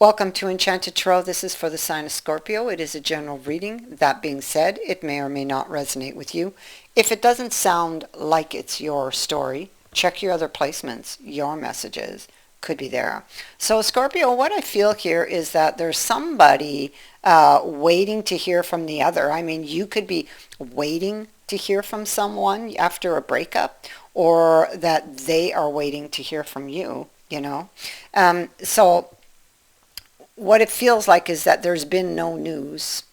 Welcome to Enchanted Tarot. This is for the sign of Scorpio. It is a general reading. That being said, it may or may not resonate with you. If it doesn't sound like it's your story, check your other placements. Your messages could be there. So Scorpio, what I feel here is that there's somebody waiting to hear from the other. I mean, you could be waiting to hear from someone after a breakup, or that they are waiting to hear from you, you know. So what it feels like is that there's been no news.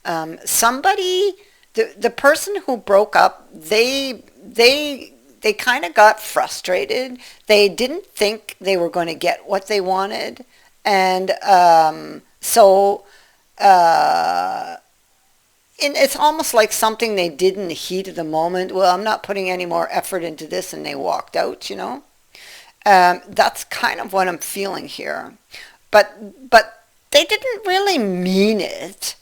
The person who broke up, they kind of got frustrated. They didn't think they were going to get what they wanted, and it's almost like something they did in the heat of the moment. Well, I'm not putting any more effort into this, and they walked out. You know, that's kind of what I'm feeling here. But they didn't really mean it.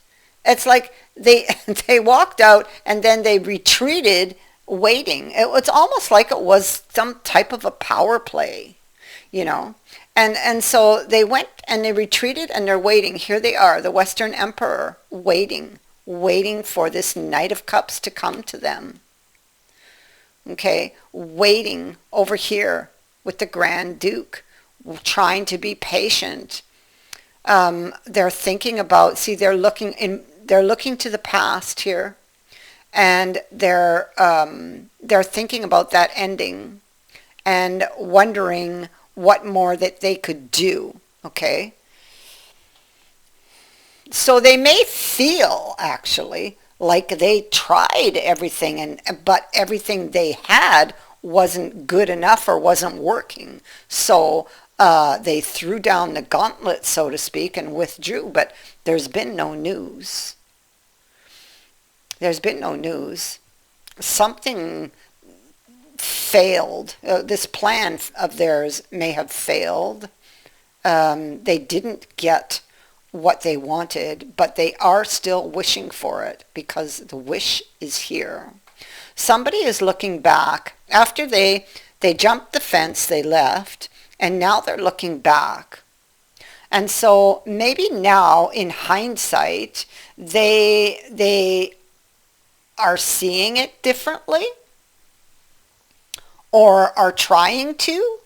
It's like they they walked out and then they retreated, waiting. It's almost like it was some type of a power play, you know. And so they went and they retreated and they're waiting. Here they are, the Western Emperor, waiting for this Knight of Cups to come to them. Okay, waiting over here with the Grand Duke, trying to be patient. They're thinking about, they're looking to the past here, and they're thinking about that ending and wondering what more that they could do. Okay, so they may feel actually like they tried everything, but everything they had wasn't good enough or wasn't working. So they threw down the gauntlet, so to speak, and withdrew. But there's been no news. There's been no news. Something failed. This plan of theirs may have failed. They didn't get what they wanted, but they are still wishing for it because the wish is here. Somebody is looking back. After they jumped the fence, they left, and now they're looking back. And so maybe now, in hindsight, they are seeing it differently, or are trying to.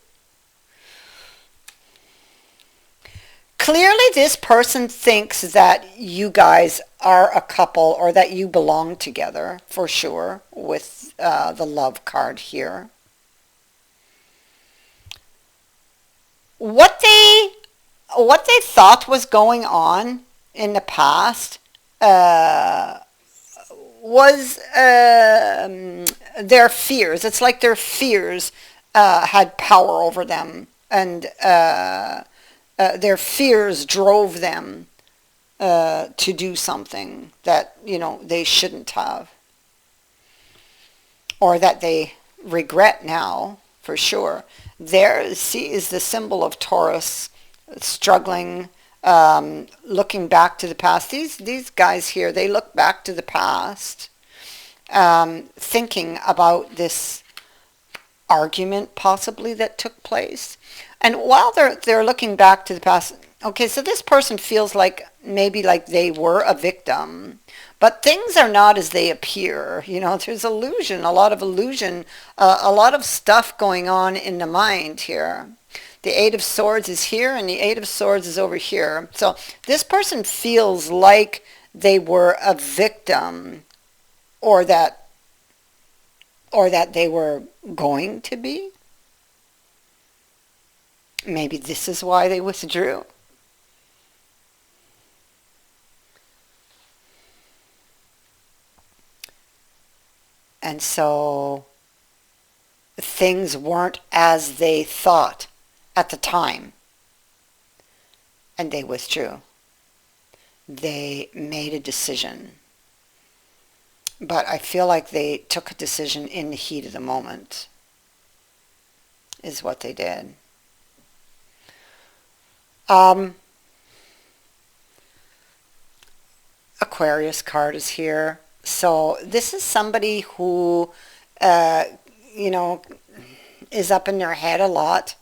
Clearly, this person thinks that you guys are a couple, or that you belong together, for sure, with the love card here. What they thought was going on in the past was their fears. It's like their fears had power over them, and their fears drove them to do something that, you know, they shouldn't have, or that they regret now, for sure. There, is the symbol of Taurus, struggling, looking back to the past. These guys here, they look back to the past, thinking about this argument possibly that took place. And while they're looking back to the past, okay, so this person feels like maybe like they were a victim, but things are not as they appear. You know, there's illusion, a lot of illusion, a lot of stuff going on in the mind here. The Eight of Swords is here, and the Eight of Swords is over here. So this person feels like they were a victim, or that they were going to be. Maybe this is why they withdrew. And so things weren't as they thought at the time, and they withdrew. They made a decision. But I feel like they took a decision in the heat of the moment, is what they did. Aquarius card is here. So this is somebody who, you know, is up in their head a lot.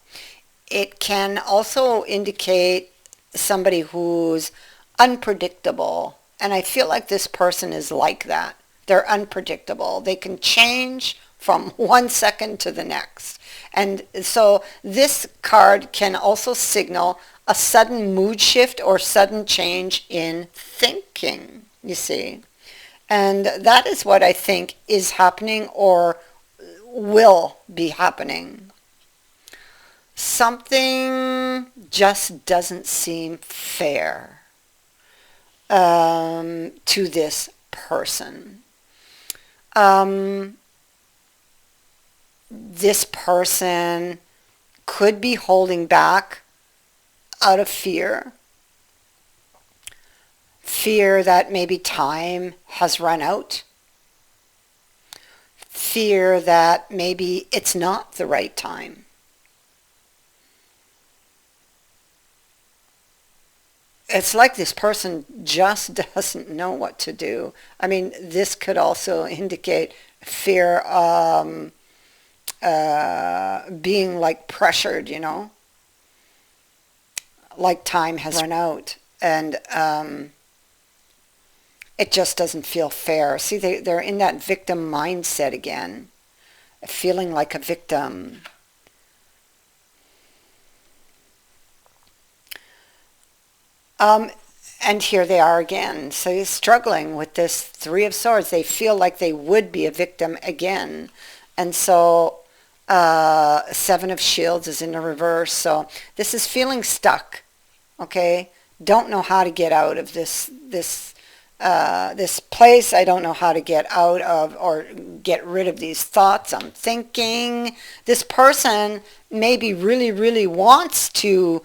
It can also indicate somebody who's unpredictable. And I feel like this person is like that. They're unpredictable. They can change from one second to the next. And so this card can also signal a sudden mood shift or sudden change in thinking, you see. And that is what I think is happening or will be happening. Something just doesn't seem fair to this person. This person could be holding back out of fear. Fear that maybe time has run out. Fear that maybe it's not the right time. It's like this person just doesn't know what to do. I mean, this could also indicate fear being like pressured, you know, like time has run out, and it just doesn't feel fair. See, they're in that victim mindset again, feeling like a victim. And here they are again. So he's struggling with this Three of Swords. They feel like they would be a victim again. And so Seven of Shields is in the reverse. So this is feeling stuck. Okay? Don't know how to get out of this place. I don't know how to get out of or get rid of these thoughts I'm thinking. This person maybe really, really wants to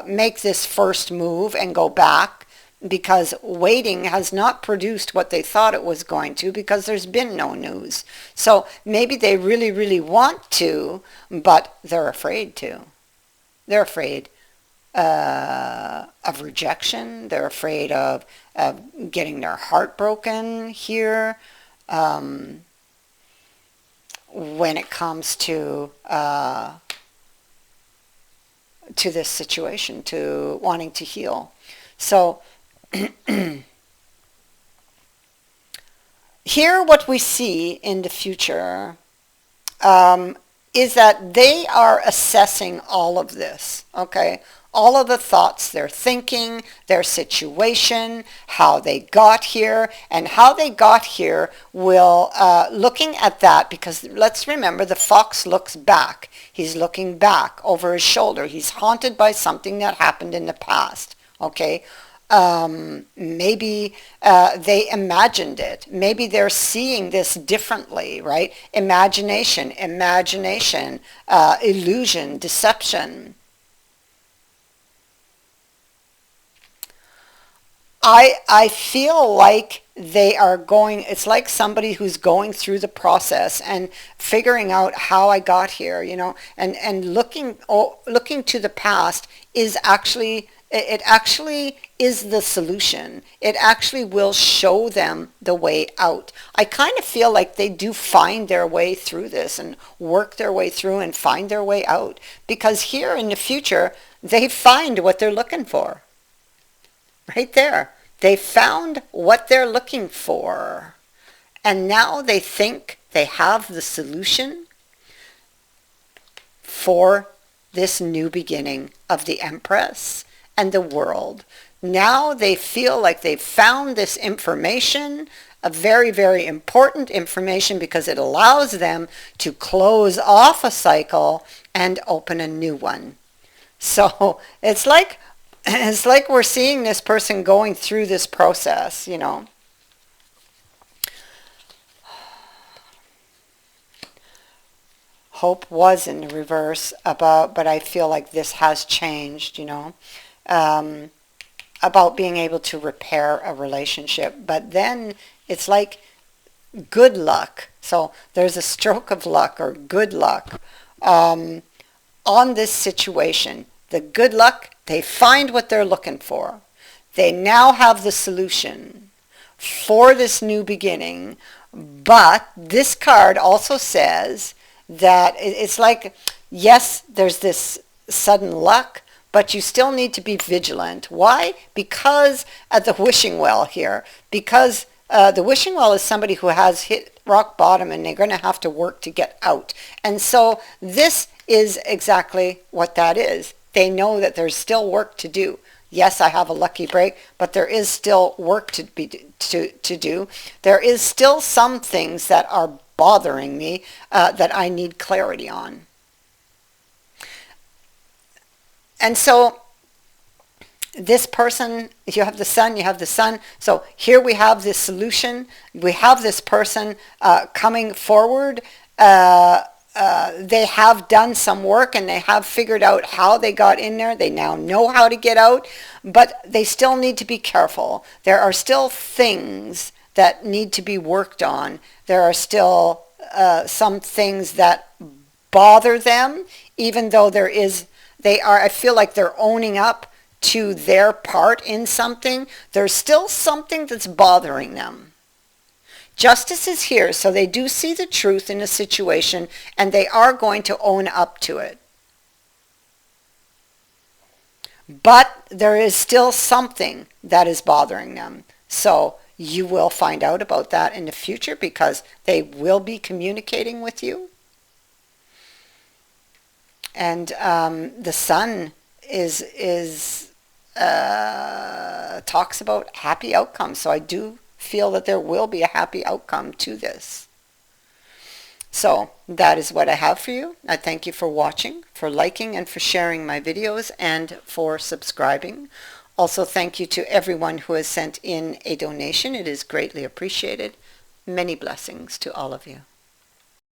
make this first move and go back, because waiting has not produced what they thought it was going to, because there's been no news. So maybe they really, really want to, but they're afraid to. They're afraid of rejection. They're afraid of getting their heart broken here when it comes to this situation, to wanting to heal. So here what we see in the future is that they are assessing all of this, okay? All of the thoughts they're thinking, their situation, how they got here, and how they got here will, looking at that, because let's remember the fox looks back. He's looking back over his shoulder. He's haunted by something that happened in the past, okay? Maybe they imagined it. Maybe they're seeing this differently, right? Imagination, illusion, deception. I feel like they are going, it's like somebody who's going through the process and figuring out how I got here, you know, and looking to the past is actually, it actually is the solution. It actually will show them the way out. I kind of feel like they do find their way through this and work their way through and find their way out, because here in the future, they find what they're looking for. Right there. They found what they're looking for. And now they think they have the solution for this new beginning of the Empress and the world. Now they feel like they've found this information, a very, very important information, because it allows them to close off a cycle and open a new one. So it's like we're seeing this person going through this process, you know. Hope was in the reverse but I feel like this has changed, you know, about being able to repair a relationship. But then it's like good luck. So there's a stroke of luck or good luck on this situation. The good luck, they find what they're looking for. They now have the solution for this new beginning. But this card also says that it's like, yes, there's this sudden luck, but you still need to be vigilant. Why? Because at the wishing well here, because the wishing well is somebody who has hit rock bottom and they're going to have to work to get out. And so this is exactly what that is. They know that there's still work to do. Yes, I have a lucky break, but there is still work to do. There is still some things that are bothering me that I need clarity on. And so this person, you have the sun, you have the sun. So here we have this solution. We have this person coming forward. They have done some work and they have figured out how they got in there. They now know how to get out, but they still need to be careful. There are still things that need to be worked on. There are still some things that bother them, even though I feel like they're owning up to their part in something. There's still something that's bothering them. Justice is here, so they do see the truth in a situation and they are going to own up to it. But there is still something that is bothering them. So you will find out about that in the future because they will be communicating with you. And the sun talks about happy outcomes. So I do feel that there will be a happy outcome to this. So that is what I have for you. I thank you for watching, for liking, and for sharing my videos, and for subscribing. Also, thank you to everyone who has sent in a donation. It is greatly appreciated. Many blessings to all of you.